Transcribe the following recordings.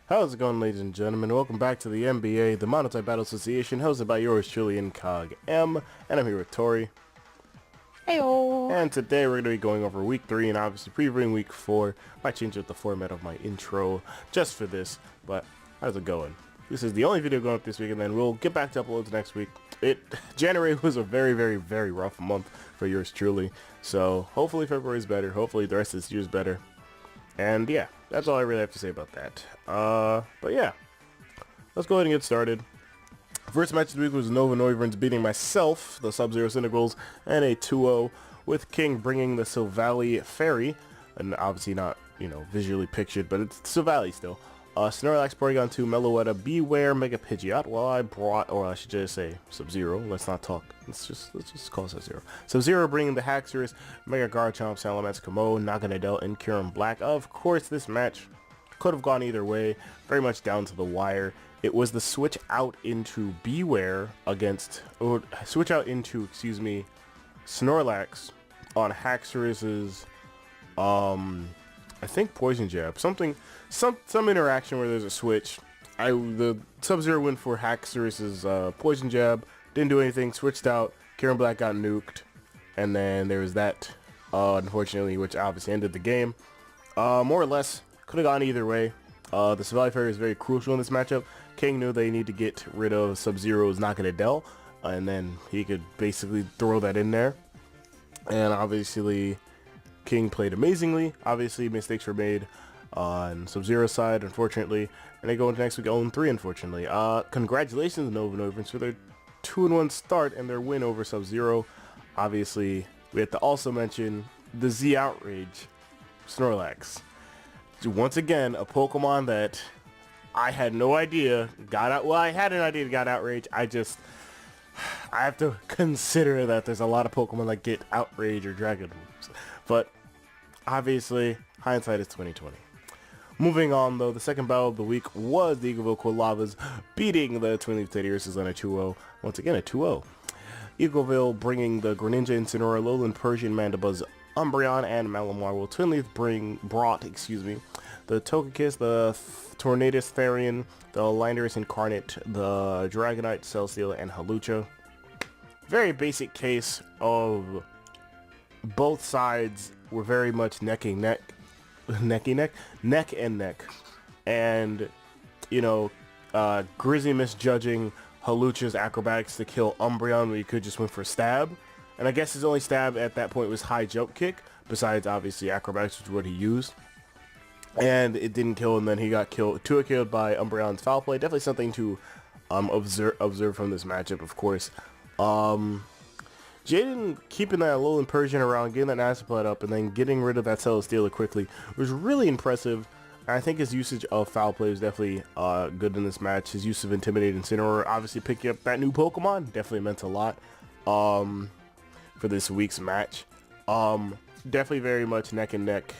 How's it going, ladies and gentlemen? Welcome back to the MBA, the Monotype Battle Association, hosted by yours truly, IncogM, and I'm here with Tori. Heyo. And today we're going to be going over Week 3 and obviously previewing Week 4. Might change up the format of my intro just for this, but how's it going? This is the only video going up this week, and then we'll get back to uploads next week. January was a very rough month for yours truly, so hopefully February is better. Hopefully the rest of this year is better. And yeah, that's all I really have to say about that. But yeah, let's go ahead and get started. First match of the week was Nova Noiverns beating myself, the Sub-Zero Cynicals, and a 2-0, with King bringing the Silvally Fairy, and obviously not, visually pictured, but it's Silvally still. Snorlax, Porygon 2, Meloetta, Beware, Mega Pidgeot. Well, I brought, or I should just say Sub-Zero. Let's not talk. Let's just call it Sub-Zero. Sub-Zero bringing the Haxorus, Mega Garchomp, Salamence, Kamo, Naganadel, and Kyurem Black. Of course, this match could have gone either way. Very much down to the wire. It was the switch out into Beware against, or switch out into, Snorlax on Haxorus's, I think Poison Jab. Some interaction where there's a switch. The Sub-Zero went for Haxorus's Poison Jab, didn't do anything, switched out, Kyurem Black got nuked, and then there was that, unfortunately, which obviously ended the game. More or less, could have gone either way. The Silvally Fairy is very crucial in this matchup. King knew they need to get rid of Sub-Zero's Naganadel, and then he could basically throw that in there. And obviously, King played amazingly. Obviously, mistakes were made on Sub-Zero's side, unfortunately, and they go into next week 0-3, unfortunately. Congratulations, Nova Noiverns, for their 2-1 start and their win over Sub-Zero. Obviously, we have to also mention the Z Outrage, Snorlax. Once again, a Pokemon that I had no idea got out. Well, I had an idea got Outrage. I have to consider that there's a lot of Pokemon that get Outrage or Dragon moves. But obviously, hindsight is 2020. Moving on, though, the second battle of the week was the Eagleville Quillavas beating the Twin Leaf Teddiurus on a 2-0. Once again, a 2-0. Eagleville bringing the Greninja Incineroar, Lowland Persian, Mandibuzz, Umbreon, and Malamar, while Twin Leaf brought the Togekiss, the Tornadus Therian, the Landorus Incarnate, the Dragonite, Celesteela, and Hawlucha. Very basic case of both sides were very much neck and neck. And, Grizzy misjudging Hawlucha's acrobatics to kill Umbreon when he could just went for stab. And I guess his only stab at that point was high jump kick, besides obviously acrobatics, which is what he used. And it didn't kill, and then he got killed by Umbreon's foul play. Definitely something to observe from this matchup, of course. Jaden keeping that Alolan Persian around, getting that Nassiput up, and then getting rid of that Celesteela quickly was really impressive. I think his usage of foul play was definitely good in this match. His use of Intimidate Incineroar, obviously picking up that new Pokemon, definitely meant a lot for this week's match. Definitely very much neck and neck,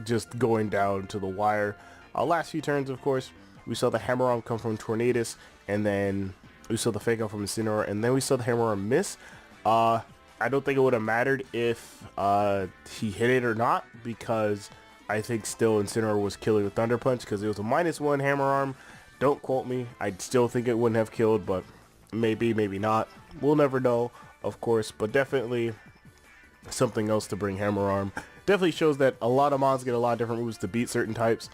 just going down to the wire. Last few turns, of course, we saw the Hammer Arm come from Tornadus, and then we saw the Fake Out from Incineroar, and then we saw the Hammer Arm miss. I don't think it would have mattered if he hit it or not, because I think still Incineroar was killing with Thunder Punch, because it was a -1 Hammer Arm. Don't quote me. I still think it wouldn't have killed, but maybe not. We'll never know, of course, but definitely something else to bring Hammer Arm. Definitely shows that a lot of mons get a lot of different moves to beat certain types,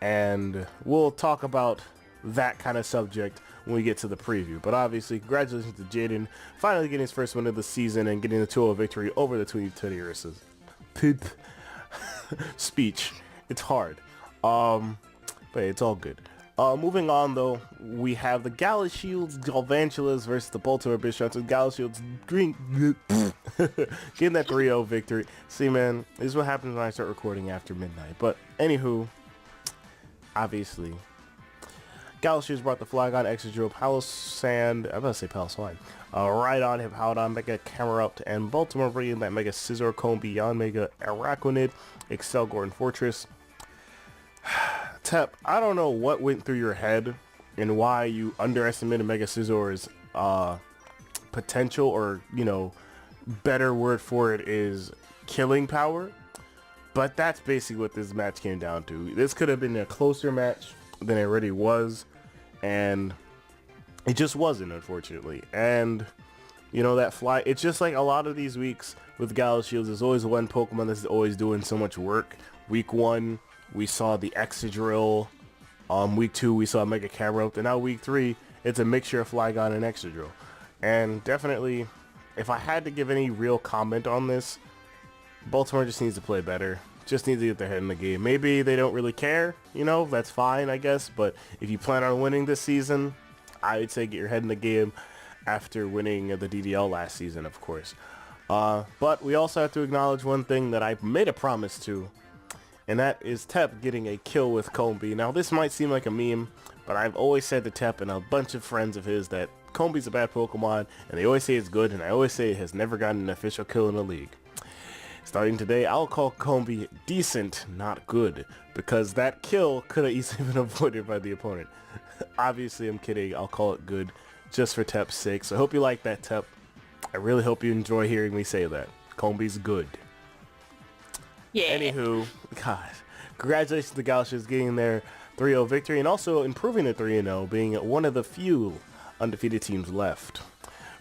and we'll talk about that kind of subject when we get to the preview. But obviously, congratulations to Jaden, finally getting his first win of the season and getting the 2-0 victory over the Twin Teddiurus. Speech. It's hard. But it's all good. Moving on, though, we have the Galashield's Galvantulas versus the Baltimore Bishops, and Galashield's getting that 3-0 victory. See, man, this is what happens when I start recording after midnight. But anywho, obviously, Galashield's brought the Flygon, Exegro, Palossand, I'm about to say Palossand, Rhydon, Hippowdon, Mega Camerupt, and Baltimore bringing that Mega Scizor, Comb, Beyond Mega Araquanid, Excelgor, and Fortress. Tep, I don't know what went through your head and why you underestimated Mega Scizor's potential, or, better word for it is killing power. But that's basically what this match came down to. This could have been a closer match. than it already was, and it just wasn't, unfortunately. And you know, that fly, it's just like a lot of these weeks with Gala Shields, there's always one Pokemon that's always doing so much work. Week 1, we saw the Excadrill. Week 2, we saw Mega Camerupt. And now week 3, it's a mixture of Flygon and Excadrill. And definitely, if I had to give any real comment on this, Baltimore just needs to play better. Just needs to get their head in the game. Maybe they don't really care, you know, that's fine, I guess. But if you plan on winning this season, I would say get your head in the game after winning the DDL last season, of course. But we also have to acknowledge one thing that I made a promise to, and that is Tep getting a kill with Combi. Now, this might seem like a meme, but I've always said to Tep and a bunch of friends of his that Combi's a bad Pokemon, and they always say it's good, and I always say it has never gotten an official kill in the league. Starting today, I'll call Combi decent, not good, because that kill could have easily been avoided by the opponent. Obviously, I'm kidding. I'll call it good just for Tep's sake. So I hope you like that, Tep. I really hope you enjoy hearing me say that. Combi's good. Yeah. Anywho, God, congratulations to Gauchos getting their 3-0 victory and also improving the 3-0, being one of the few undefeated teams left.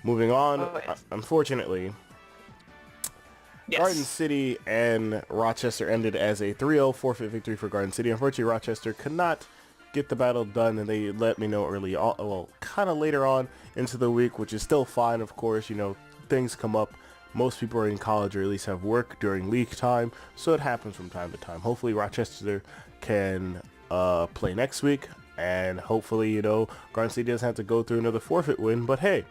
Moving on, yes. Unfortunately, Yes. Garden City and Rochester ended as a 3-0 forfeit victory for Garden City. Unfortunately, Rochester could not get the battle done, and they let me know early on, well, kind of later on into the week, which is still fine, of course. You know, things come up. Most people are in college or at least have work during league time, so it happens from time to time. Hopefully Rochester can play next week, and hopefully, you know, Garden City doesn't have to go through another forfeit win, but hey,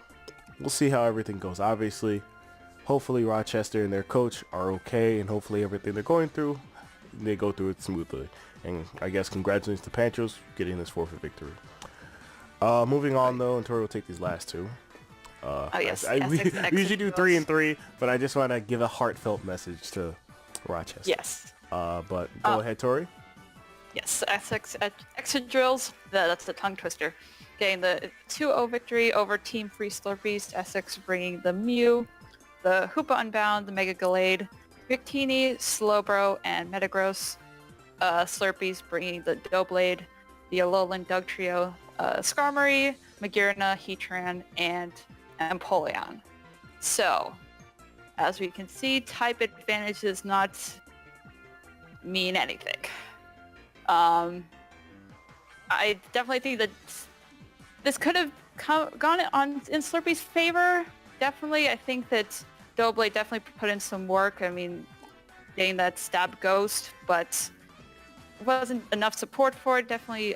we'll see how everything goes. Obviously, hopefully Rochester and their coach are okay, and hopefully everything they're going through, they go through it smoothly. And I guess congratulations to Pantros getting this forfeit victory. Moving on though, and Tori will take these last two. Yes. We usually do 3 and 3, but I just want to give a heartfelt message to Rochester. Yes. But go ahead, Tori. Yes, Excadrills, that's the tongue twister. Getting the 2-0 victory over Team Free Slurpees, Essex bringing the Mew, the Hoopa Unbound, the Mega Gallade, Victini, Slowbro, and Metagross. Slurpees bringing the Doublade, the Alolan Dugtrio, Skarmory, Magearna, Heatran, and Empoleon. So, as we can see, type advantage does not mean anything. I definitely think that this could have gone on in Slurpee's favor. Definitely, I think that Doublade definitely put in some work. I mean, getting that stab ghost, but wasn't enough support for it. Definitely,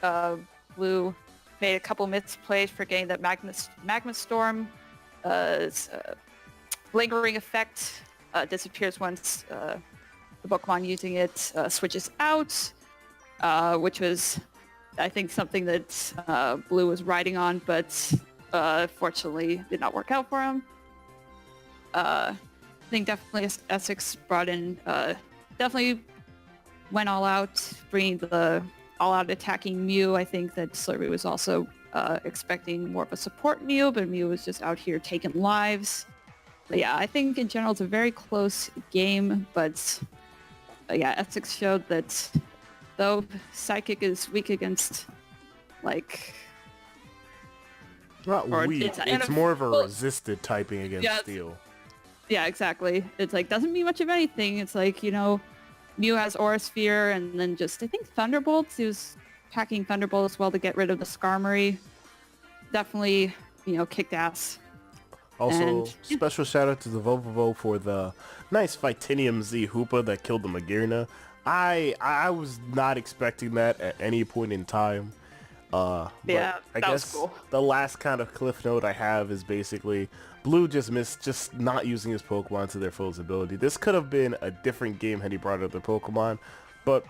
Blue made a couple misplays for getting that Magma Storm. Lingering effect disappears once the Pokemon using it switches out, which was, I think, something that Blue was riding on, but fortunately did not work out for him. I think definitely Essex brought in, definitely went all out, bringing the all-out attacking Mew. I think that Slurpee was also expecting more of a support Mew, but Mew was just out here taking lives. But yeah, I think in general it's a very close game, but yeah, Essex showed that though Psychic is weak against, like... Not weak, it's more of a resisted typing against Steel. Yeah, exactly. It's like, doesn't mean much of anything. It's like, you know, Mew has Aura Sphere, and then just, I think Thunderbolts, he was packing Thunderbolts as well to get rid of the Skarmory. Definitely, you know, kicked ass. Also, special shout out to the Vovovo for the nice Vitinium Z Hoopa that killed the Magearna. I was not expecting that at any point in time. Yeah, I guess was cool. The last kind of cliff note I have is basically Blue just missed just not using his Pokemon to their fullest ability. This could have been a different game had he brought up the Pokemon, but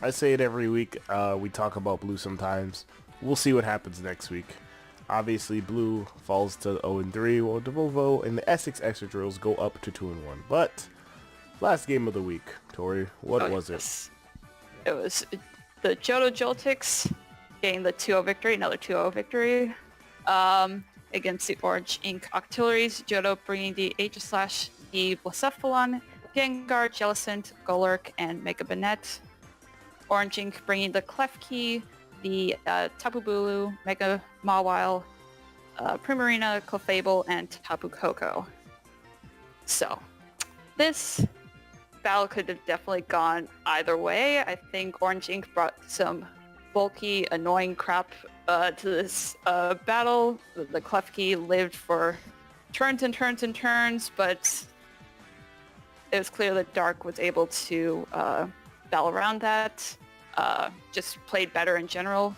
I say it every week. We talk about Blue sometimes. We'll see what happens next week. Obviously, Blue falls to 0-3, while Devolvo and the Essex Excadrills go up to 2-1. But last game of the week, Tori, what was it? It was the Johto Joltix getting the 2-0 victory, another 2-0 victory against the Orange Ink Octilleries. Johto bringing the Aegislash, the Blacephalon, Gengar, Jellicent, Golurk, and Mega Banette. Orange Ink bringing the Klefki, the Tapu Bulu, Mega Mawile, Primarina, Clefable, and Tapu Koko. So, this battle could have definitely gone either way. I think Orange Ink brought some bulky, annoying crap to this battle. The Klefki lived for turns and turns and turns, but it was clear that Dark was able to battle around that. Just played better in general,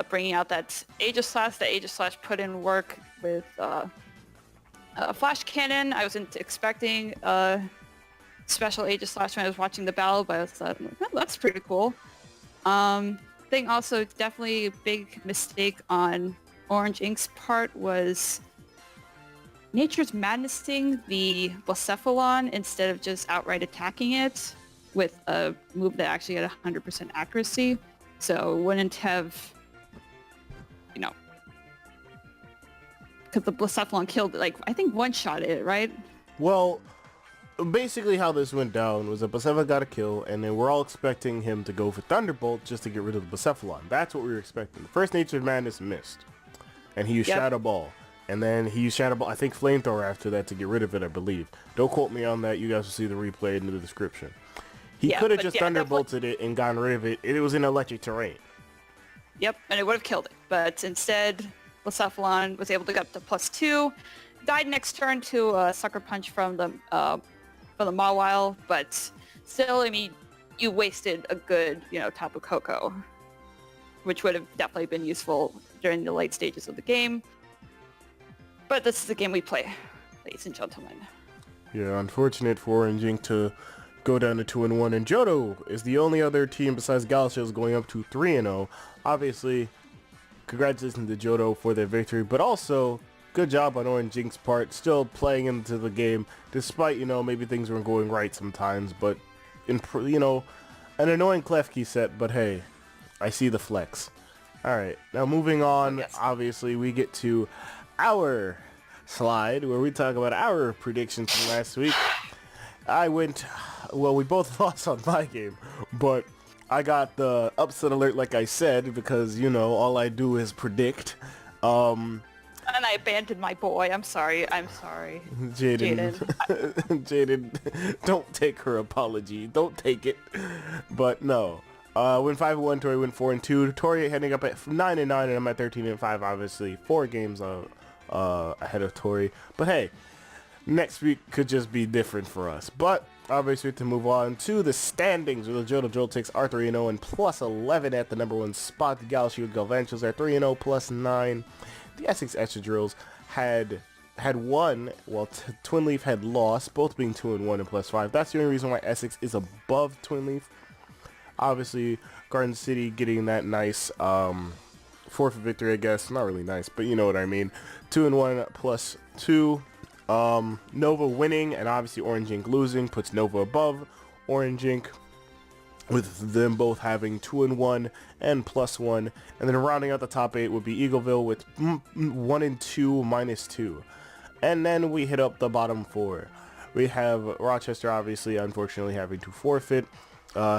bringing out that Aegislash. The Aegislash put in work with Flash Cannon. I wasn't expecting special Aegislash when I was watching the battle, but I thought, oh, that's pretty cool. Thing also definitely a big mistake on Orange Ink's part was Nature's Madnessing the Blacephalon instead of just outright attacking it with a move that actually had 100% accuracy. So wouldn't have, because the Blacephalon killed, like, I think one-shot it, right? Well, basically how this went down was that Blacephalon got a kill, and then we're all expecting him to go for Thunderbolt just to get rid of the Blacephalon. That's what we were expecting. The first Nature's Madness missed, and he used Shadow Ball. And then he used Shadow Ball, I think Flamethrower after that to get rid of it, I believe. Don't quote me on that. You guys will see the replay in the description. He could have just Thunderbolted it and gotten rid of it. It was in electric terrain. Yep, and it would have killed it. But instead, Blacephalon was able to get up to +2. Died next turn to a Sucker Punch from the Mawile. But still, I mean, you wasted a good, Tapu Koko, which would have definitely been useful during the late stages of the game. But this is the game we play, ladies and gentlemen. Yeah, unfortunate for Orange Ink to go down to 2-1, and Johto is the only other team besides Galshiels going up to 3-0. Obviously, congratulations to Johto for their victory, but also good job on Orange Ink's part, still playing into the game, despite, maybe things weren't going right sometimes, but, an annoying Klefki set, but hey, I see the flex. Alright, now moving on, obviously we get to our slide where we talk about our predictions from last week. We both lost on my game, but I got the upset alert like I said because, all I do is predict. And I abandoned my boy. I'm sorry. Jaden. Jaden, don't take her apology. Don't take it. But no. Win 5-1, Tori went 4-2. Tori heading up at 9-9, and I'm at 13-5. Obviously, 4 games ahead of Tori. But hey, next week could just be different for us. But obviously, to move on to the standings, where the Johto takes are 3-0 and +11 at the number 1 spot. The Galshield Galvantula are 3-0 +9. The Essex Excadrills had won, while Twin Leaf had lost, both being 2-1 and +5. That's the only reason why Essex is above Twin Leaf. Obviously, Garden City getting that nice forfeit victory, I guess. Not really nice, but you know what I mean. 2-1 +2. Nova winning, and obviously Orange Ink losing puts Nova above Orange Ink, with them both having 2-1 and +1. And then rounding out the top 8 would be Eagleville with 1-2 -2. And then we hit up the bottom 4. We have Rochester, obviously, unfortunately having to forfeit,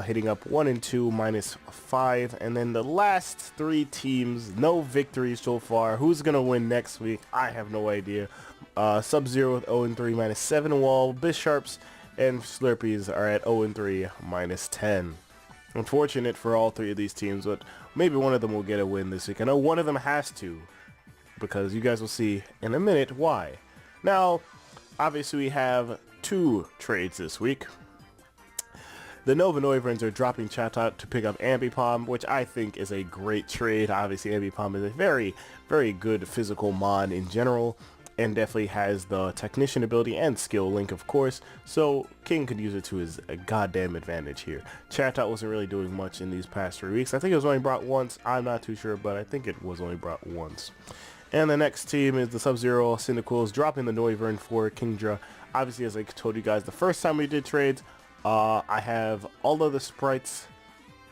hitting up 1-2 -5. And then the last 3 teams, no victories so far. Who's gonna win next week? I have no idea. Sub-Zero with 0-3 -7. While Bisharps and Slurpees are at 0-3 -10. Unfortunate for all 3 of these teams, but maybe one of them will get a win this week. I know one of them has to, because you guys will see in a minute why. Now, obviously we have 2 trades this week. The Nova Noiverns are dropping Chatot to pick up Ambipom, which I think is a great trade. Obviously, Ambipom is a very, very good physical mon in general, and definitely has the technician ability and skill link, of course, so King could use it to his goddamn advantage here. Chatot wasn't really doing much in these past 3 weeks. I think it was only brought once. I'm not too sure, but I think it was only brought once. And the next team is the Sub-Zero Cyndaquils, dropping the Noivern for Kingdra. Obviously, as I told you guys the first time we did trades, I have all of the sprites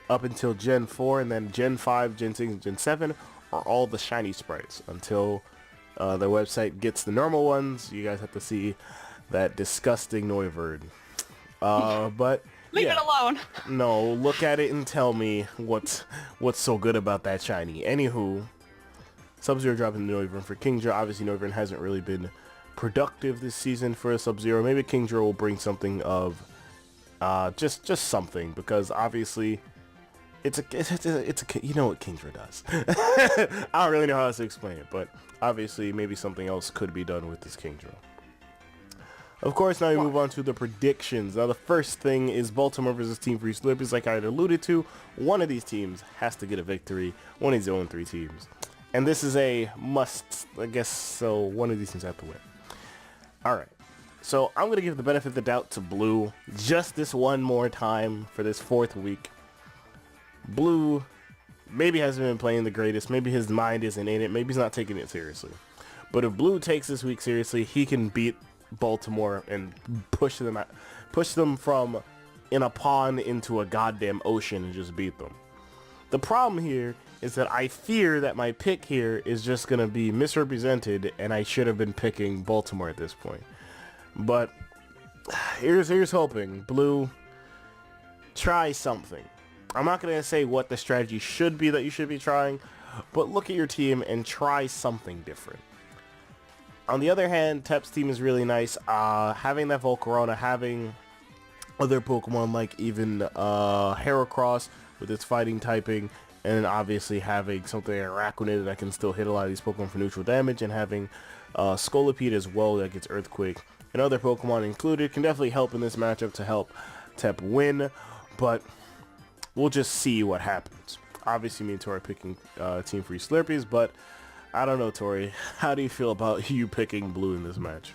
up until Gen 4, and then Gen 5, Gen 6, and Gen 7 are all the shiny sprites. Until the website gets the normal ones, you guys have to see that disgusting Noivern. But Leave it alone. No, look at it and tell me what's so good about that shiny. Anywho, Sub-Zero dropping Noivern for Kingdra. Obviously, Noivern hasn't really been productive this season for a Sub-Zero. Maybe Kingdra will bring something of just something, because obviously it's a you know what Kingdra does. I don't really know how else to explain it, but obviously maybe something else could be done with this Kingdra. Of course, now we move on to the predictions. Now, the first thing is Baltimore versus Team Free Slurpees. Like I had alluded to, one of these teams has to get a victory. One of these 0-3 teams. And this is a must, I guess, so one of these teams have to win. Alright, so I'm going to give the benefit of the doubt to Blue just this one more time for this 4th week. Blue maybe hasn't been playing the greatest. Maybe his mind isn't in it. Maybe he's not taking it seriously. But if Blue takes this week seriously, he can beat Baltimore and push them from in a pond into a goddamn ocean and just beat them. The problem here is that I fear that my pick here is just gonna be misrepresented, and I should have been picking Baltimore at this point. But here's hoping. Blue, try something. I'm not gonna say what the strategy should be that you should be trying, but look at your team and try something different. On the other hand, Tep's team is really nice. Having that Volcarona, having other Pokemon like even Heracross with its fighting typing, and obviously having something like Araquanid that can still hit a lot of these Pokemon for neutral damage, and having Scolipede as well that gets Earthquake, and other Pokemon included, can definitely help in this matchup to help Tep win, but we'll just see what happens. Obviously, me and Tori are picking Team Free Slurpees, but I don't know, Tori. How do you feel about you picking Blue in this match?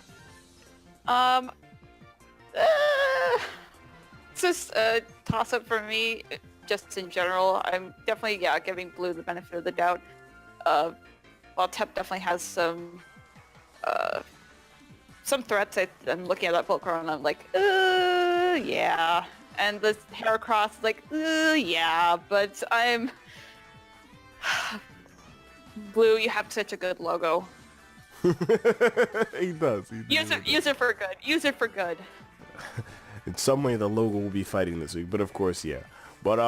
It's just a toss-up for me, just in general. I'm definitely, giving Blue the benefit of the doubt. While Tep definitely has some threats, I'm looking at that Volcarona and I'm like, yeah. And the Heracross is like, yeah, but I'm... Blue, you have such a good logo. He does. Use it for good. Use it for good. In some way, the logo will be fighting this week, but of course, yeah. But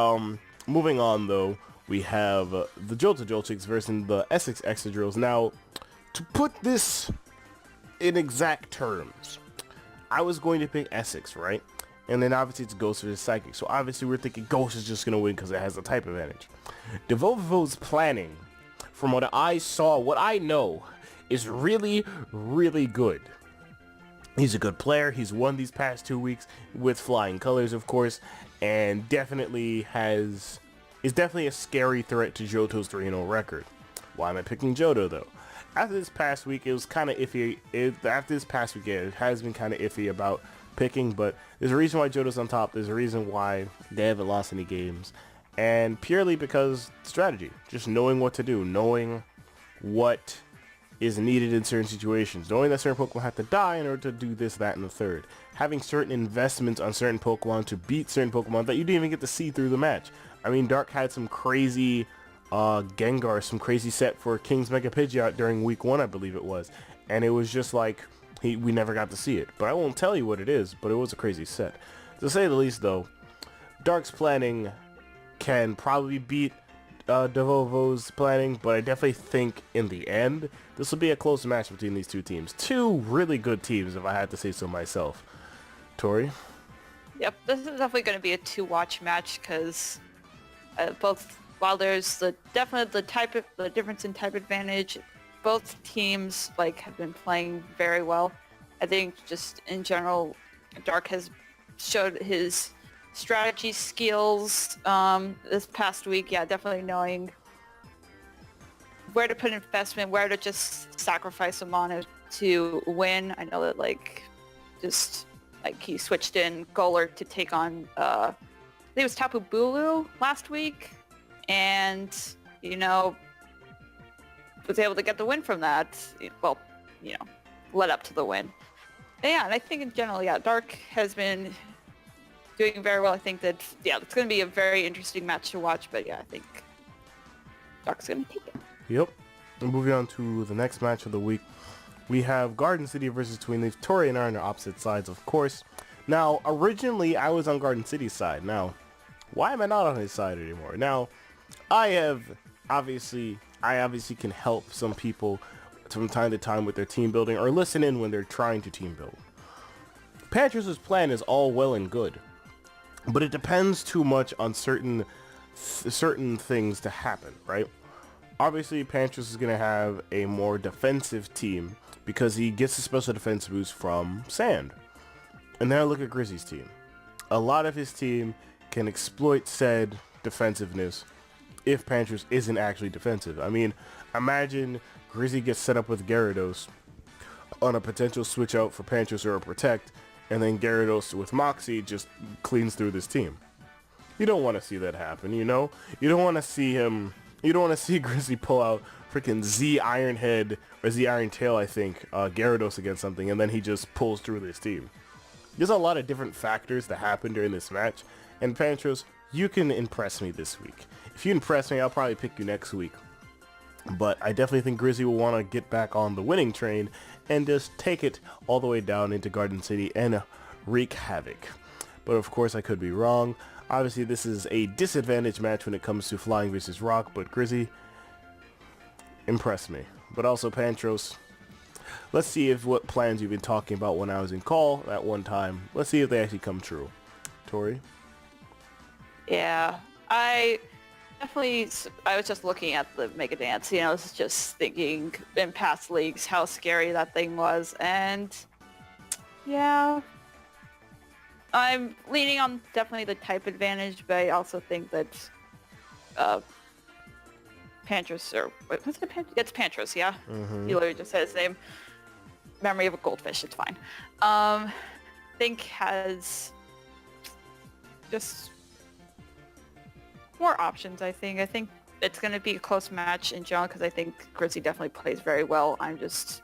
moving on though, we have the Johto Jolchiks versus the Essex Excadrills. Now, to put this in exact terms, I was going to pick Essex, right? And then obviously it's Ghost versus Psychic. So obviously we're thinking Ghost is just gonna win because it has a type advantage. Devolvo's planning, from what I saw, what I know, is really, really good. He's a good player. He's won these past 2 weeks with flying colors, of course, and definitely is definitely a scary threat to Johto's 3-0 record. Why am I picking Johto, though? After this past week, it was kind of iffy. After this past week, it has been kind of iffy about picking, but there's a reason why Johto's on top. There's a reason why they haven't lost any games. And purely because strategy, just knowing what to do, knowing what is needed in certain situations, knowing that certain Pokemon have to die in order to do this, that, and the third, having certain investments on certain Pokemon to beat certain Pokemon that you didn't even get to see through the match. I mean, Dark had some crazy Gengar, some crazy set for King's Mega Pidgeot during week 1, I believe it was, and it was just like we never got to see it. But I won't tell you what it is, but it was a crazy set. To say the least, though, Dark's planning can probably beat Devolvo's planning, but I definitely think in the end this will be a close match between these two teams. Two really good teams, if I had to say so myself. Tori? Yep, this is definitely going to be a two-watch match because both, while there's definitely the difference in type advantage, both teams have been playing very well. I think just in general, Dark has showed his strategy skills this past week. Definitely knowing where to put investment, where to just sacrifice a mana to win. I know that he switched in Golurk to take on I think it was Tapu Bulu last week, and was able to get the win from that. Well, led up to the win. And I think in general, Dark has been doing very well. I think that, it's going to be a very interesting match to watch, but I think Dark's going to take it. Yep. And moving on to the next match of the week, we have Garden City versus Twin Leaf. Tori and I are on the opposite sides, of course. Now, originally, I was on Garden City's side. Now, why am I not on his side anymore? Now, I obviously can help some people from time to time with their team building or listen in when they're trying to team build. Pantros' plan is all well and good, but it depends too much on certain things to happen, right? Obviously, Pantros is going to have a more defensive team because he gets a special defense boost from Sand. And then I look at Grizzy's team. A lot of his team can exploit said defensiveness if Pantros isn't actually defensive. I mean, imagine Grizzy gets set up with Gyarados on a potential switch out for Pantros or a Protect, and then Gyarados with Moxie just cleans through this team. You don't want to see that happen, you know? You don't want to see Grizzy pull out freaking Z Iron Head or Z Iron Tail, I think, Gyarados against something, and then he just pulls through this team. There's a lot of different factors that happen during this match, and Pantros, you can impress me this week. If you impress me, I'll probably pick you next week. But I definitely think Grizzy will want to get back on the winning train and just take it all the way down into Garden City and wreak havoc. But of course, I could be wrong. Obviously, this is a disadvantage match when it comes to Flying versus Rock, but Grizzy, impress me. But also Pantros, let's see if what plans you've been talking about when I was in call at one time, let's see if they actually come true. Tori? Yeah, I was just looking at the Mega Dance, you know, I was just thinking in past leagues how scary that thing was, and yeah, I'm leaning on definitely the type advantage, but I also think that Pantros, or wait, what's it? It's Pantros, yeah? Mm-hmm. You literally just said his name. Memory of a goldfish, it's fine. Think has just more options, I think. I think it's going to be a close match in general because I think Grizzy definitely plays very well. I'm just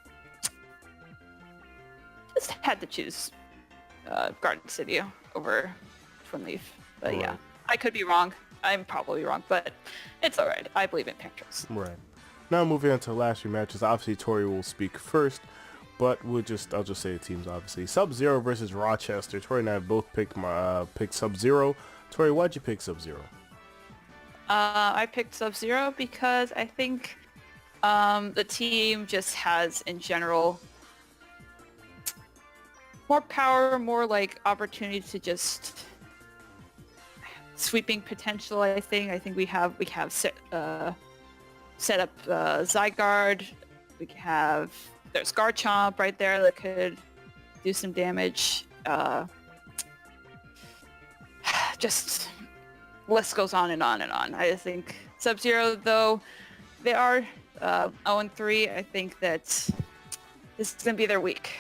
had to choose Garden City over Twin Leaf. But right. yeah, I could be wrong. I'm probably wrong, but it's alright. I believe in Pantros. Right. Now moving on to the last few matches. Obviously, Tori will speak first, but I'll just say the teams, obviously. Sub-Zero versus Rochester. Tori and I both picked Sub-Zero. Tori, why'd you pick Sub-Zero? I picked Sub-Zero because I think the team just has, in general, more power, more like opportunity to just sweeping potential. I think we have set up Zygarde. There's Garchomp right there that could do some damage. Just list goes on and on and on. I think Sub-Zero, though, they are 0-3. I think that this is going to be their week.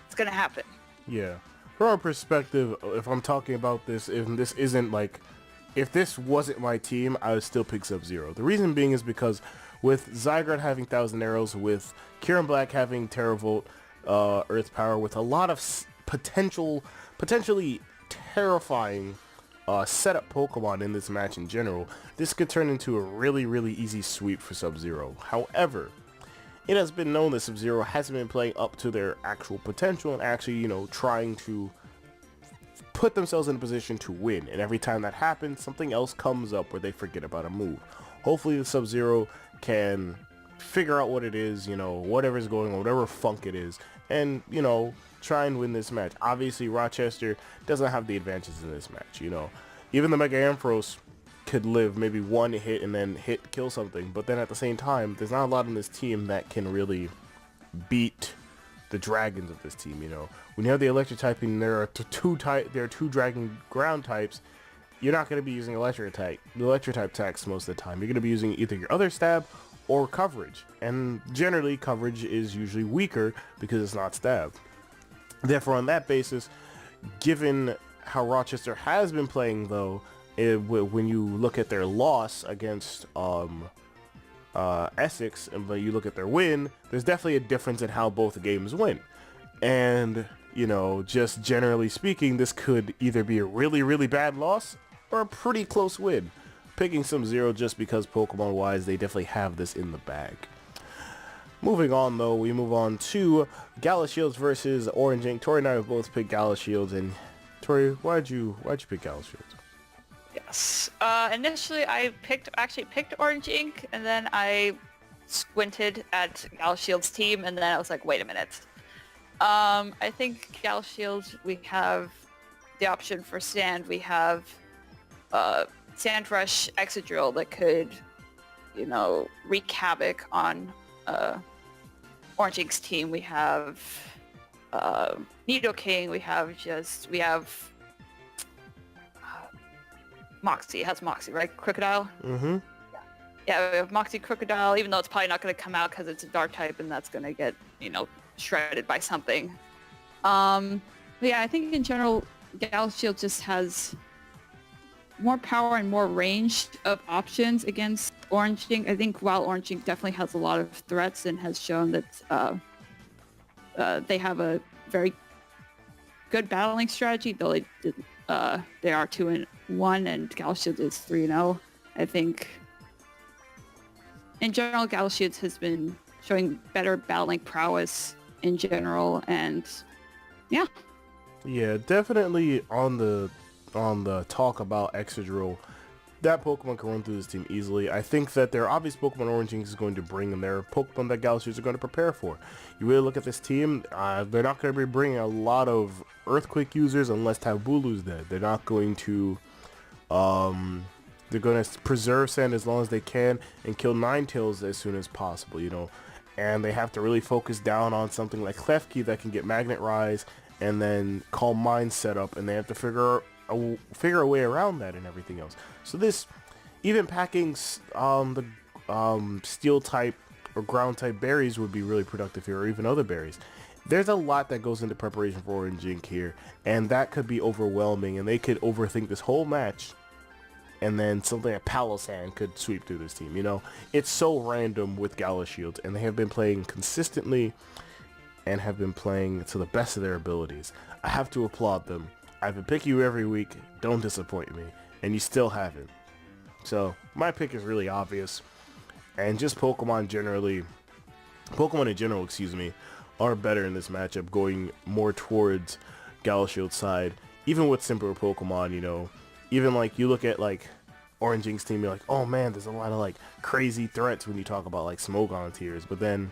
It's going to happen. Yeah. From our perspective, if I'm talking about this, if this wasn't my team, I would still pick Sub-Zero. The reason being is because with Zygarde having Thousand Arrows, with Kieran Black having Terravolt, Earth Power, with a lot of potentially terrifying setup Pokemon in this match in general, this could turn into a really, really easy sweep for Sub-Zero. However, it has been known that Sub-Zero hasn't been playing up to their actual potential and actually, you know, trying to put themselves in a position to win. And every time that happens, something else comes up where they forget about a move. Hopefully the Sub-Zero can figure out what it is, you know, whatever's going on, whatever funk it is, and, you know, try and win this match. Obviously, Rochester doesn't have the advantages in this match, you know. Even the Mega Ampharos could live maybe one hit and then kill something, but then at the same time, there's not a lot in this team that can really beat the dragons of this team, you know. When you have the electric typing, there are two dragon ground types. You're not going to be using electric type attacks most of the time. You're going to be using either your other stab or coverage, and generally coverage is usually weaker because it's not stab. Therefore, on that basis, given how Rochester has been playing, though, when you look at their loss against Essex and when you look at their win, there's definitely a difference in how both games went. And, you know, just generally speaking, this could either be a really, really bad loss or a pretty close win. Picking Sub-Zero just because Pokemon-wise, they definitely have this in the bag. Moving on, though, we move on to Gala Shields versus Orange Ink. Tori and I have both picked Gala Shields, and Tori, why'd you pick Gala Shields? Yes. Initially, I actually picked Orange Ink, and then I squinted at Gal Shield's team, and then I was like, wait a minute. I think Gal Shield, we have the option for Sand. We have Sand Rush Exadrill that could, wreak havoc on Orange Ink's team. We have Nido King. We have Moxie. It has Moxie, right? Crocodile? Mm-hmm. Yeah, we have Moxie Crocodile, even though it's probably not going to come out because it's a dark type and that's going to get, shredded by something. But yeah, I think in general, Gal Shield just has more power and more range of options against Orange Ink. I think while Orange Ink definitely has a lot of threats and has shown that they have a very good battling strategy, though they are 2-1 and Gal Shield is 3-0. I think in general, Gal Shield has been showing better battling prowess in general, and yeah. Yeah, definitely on the talk about Excadrill, that Pokemon can run through this team easily. I think that their obvious Pokemon Orange Ink is going to bring, and their Pokemon that Gal Shields are going to prepare for. You really look at this team, they're not going to be bringing a lot of Earthquake users unless Tabulu's dead. They're not going to, they're going to preserve Sand as long as they can and kill Ninetales as soon as possible, and they have to really focus down on something like Klefki that can get Magnet Rise and then Calm Mind set up, and they have to figure a way around that and everything else. So this, even packing the steel type or ground type berries would be really productive here, or even other berries. There's a lot that goes into preparation for Orange Ink here, and that could be overwhelming, and they could overthink this whole match, and then something like Palossand could sweep through this team. It's so random with Gala Shield, and they have been playing consistently and have been playing to the best of their abilities. I have to applaud them. I've been picking you every week. Don't disappoint me. And you still haven't. So my pick is really obvious. And just Pokemon in general, are better in this matchup, going more towards Gala Shield's side. Even with simpler Pokemon, even like you look at like Orange Ink's team, you're like, oh man, there's a lot of like crazy threats when you talk about like Smogon tiers. But then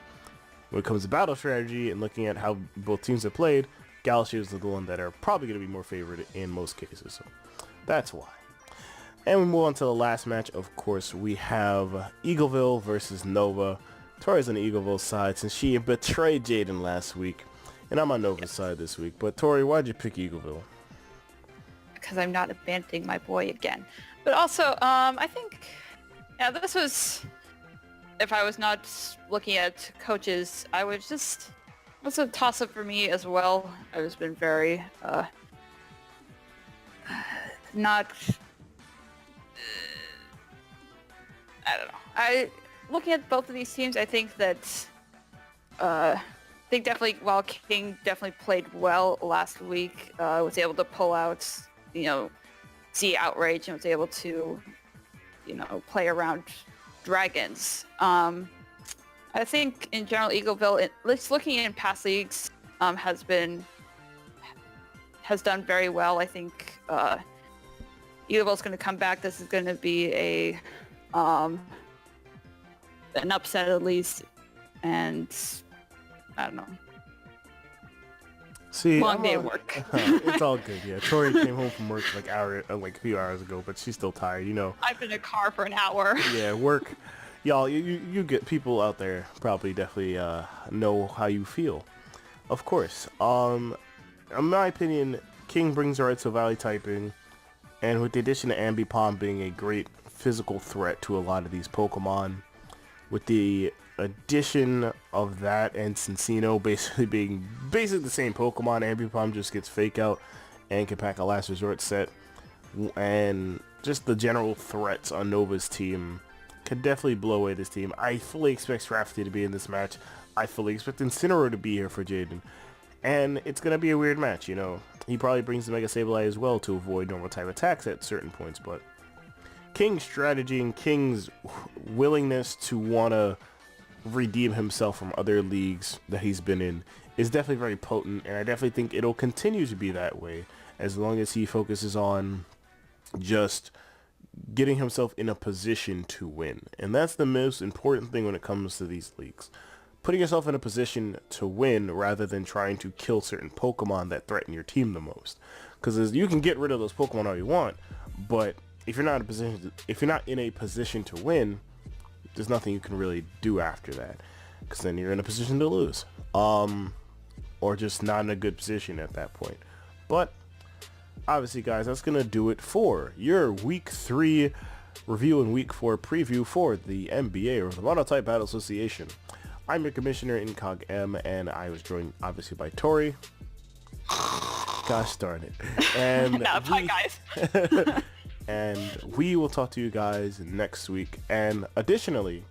when it comes to battle strategy and looking at how both teams have played, Gala Shields are the one that are probably going to be more favored in most cases. So that's why. And we move on to the last match. Of course, we have Eagleville versus Nova. Tori's on the Eagleville side since she betrayed Jaden last week. And I'm on Nova's side this week. But Tori, why'd you pick Eagleville? Because I'm not abandoning my boy again. But also, I think, this was, if I was not looking at coaches, it's a toss-up for me as well. I've just been very, not, I don't know. Looking at both of these teams, I think that, they definitely, while King definitely played well last week, was able to pull out, see Outrage and was able to, play around dragons. I think in general, Eagleville, looking in past leagues, has done very well. I think Eagleville's going to come back. This is going to be an upset at least, and I don't know. See, long day at work. It's all good. Yeah, Tori came home from work like a few hours ago, but she's still tired. I've been in a car for an hour. Yeah, work. Y'all, you get people out there probably definitely know how you feel. Of course. In my opinion, King brings the right to Valley typing, and with the addition of Ambipom being a great physical threat to a lot of these Pokemon, with the addition of that and Cincino basically being the same Pokemon, Ambipom just gets Fake Out and can pack a Last Resort set, and just the general threats on Nova's team could definitely blow away this team. I fully expect Rafty to be in this match. I fully expect Incineroar to be here for Jaden. And it's going to be a weird match, He probably brings the Mega Sableye as well to avoid normal type attacks at certain points, but King's strategy and King's willingness to want to redeem himself from other leagues that he's been in is definitely very potent, and I definitely think it'll continue to be that way as long as he focuses on just getting himself in a position to win. And that's the most important thing when it comes to these leagues. Putting yourself in a position to win rather than trying to kill certain Pokemon that threaten your team the most. Because you can get rid of those Pokemon all you want, but if you're not in a position to win, there's nothing you can really do after that. Because then you're in a position to lose. Or just not in a good position at that point. But obviously, guys, that's going to do it for your Week 3 review and Week 4 preview for the MBA, or the Monotype Battle Association. I'm your Commissioner, IncogM, and I was joined, obviously, by Tori. Gosh darn it. And bye, guys. and we will talk to you guys next week. And additionally,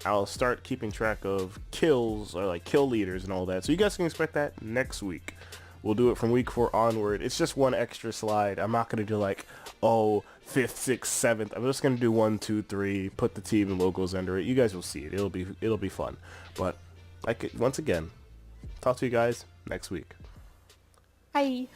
I'll start keeping track of kills, or like kill leaders and all that. So you guys can expect that next week. We'll do it from week 4 onward. It's just one extra slide. I'm not going to do like, 5th, 6th, 7th. I'm just going to do 1, 2, 3, put the team and logos under it. You guys will see it. It'll be fun. But once again, talk to you guys next week. Bye.